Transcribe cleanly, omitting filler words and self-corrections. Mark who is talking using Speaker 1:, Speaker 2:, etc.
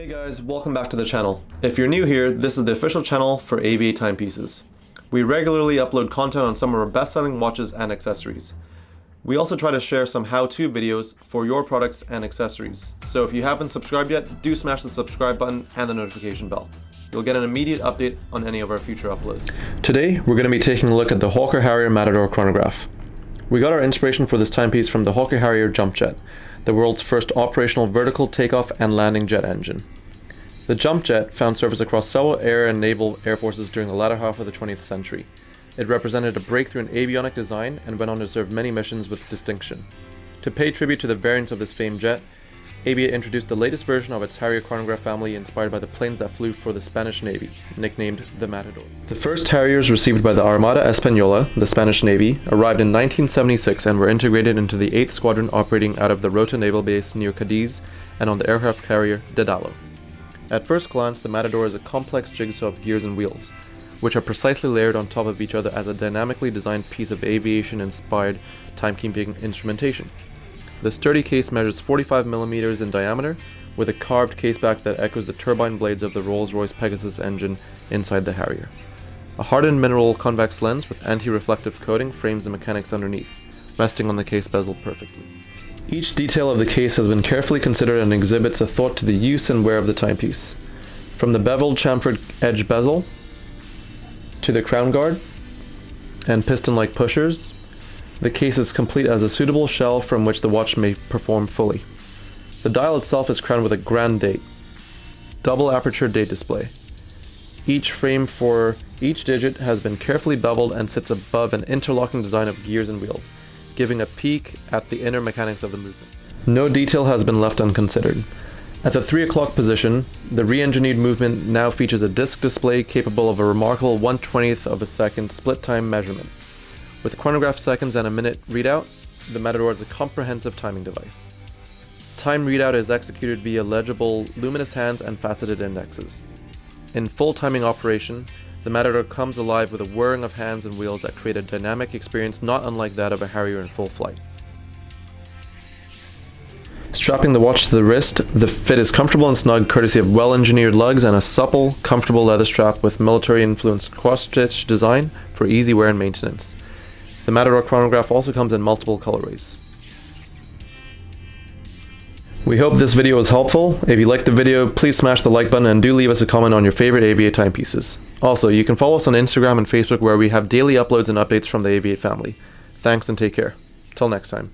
Speaker 1: Hey guys, welcome back to the channel. If you're new here, this is the official channel for Aviate timepieces. We regularly upload content on some of our best-selling watches and accessories. We also try to share some how-to videos for your products and accessories. So if you haven't subscribed yet, do smash the subscribe button and the notification bell. You'll get an immediate update on any of our future uploads. Today, we're going to be taking a look at the Harrier Matador chronograph. We got our inspiration for this timepiece from the Harrier jump jet, the world's first operational vertical takeoff and landing jet engine. The jump jet found service across several air and naval air forces during the latter half of the 20th century. It represented a breakthrough in avionic design and went on to serve many missions with distinction. To pay tribute to the variants of this famed jet, Aviate introduced the latest version of its Harrier chronograph family inspired by the planes that flew for the Spanish Navy, nicknamed the Matador. The first Harriers received by the Armada Española, the Spanish Navy, arrived in 1976 and were integrated into the 8th Squadron operating out of the Rota Naval Base near Cadiz and on the aircraft carrier Daedalus. At first glance, the Matador is a complex jigsaw of gears and wheels, which are precisely layered on top of each other as a dynamically designed piece of aviation-inspired timekeeping instrumentation. The sturdy case measures 45 mm in diameter, with a carved caseback that echoes the turbine blades of the Rolls Royce Pegasus engine inside the Harrier. A hardened mineral convex lens with anti-reflective coating frames the mechanics underneath, resting on the case bezel perfectly. Each detail of the case has been carefully considered and exhibits a thought to the use and wear of the timepiece. From the beveled chamfered edge bezel, to the crown guard, and piston-like pushers, the case is complete as a suitable shell from which the watch may perform fully. The dial itself is crowned with a Grande Date, double aperture date display. Each frame for each digit has been carefully beveled and sits above an interlocking design of gears and wheels, giving a peek at the inner mechanics of the movement. No detail has been left unconsidered. At the 3 o'clock position, the re-engineered movement now features a disc display capable of a remarkable 1/20th of a second split time measurement. With chronograph seconds and a minute readout, the Matador is a comprehensive timing device. Time readout is executed via legible luminous hands and faceted indexes. In full timing operation, the Matador comes alive with a whirring of hands and wheels that create a dynamic experience not unlike that of a Harrier in full flight. Strapping the watch to the wrist, the fit is comfortable and snug courtesy of well-engineered lugs and a supple, comfortable leather strap with military-influenced cross-stitch design for easy wear and maintenance. The Matador chronograph also comes in multiple colorways. We hope this video was helpful. If you liked the video, please smash the like button and do leave us a comment on your favorite Aviate timepieces. Also, you can follow us on Instagram and Facebook where we have daily uploads and updates from the Aviate family. Thanks and take care. Till next time.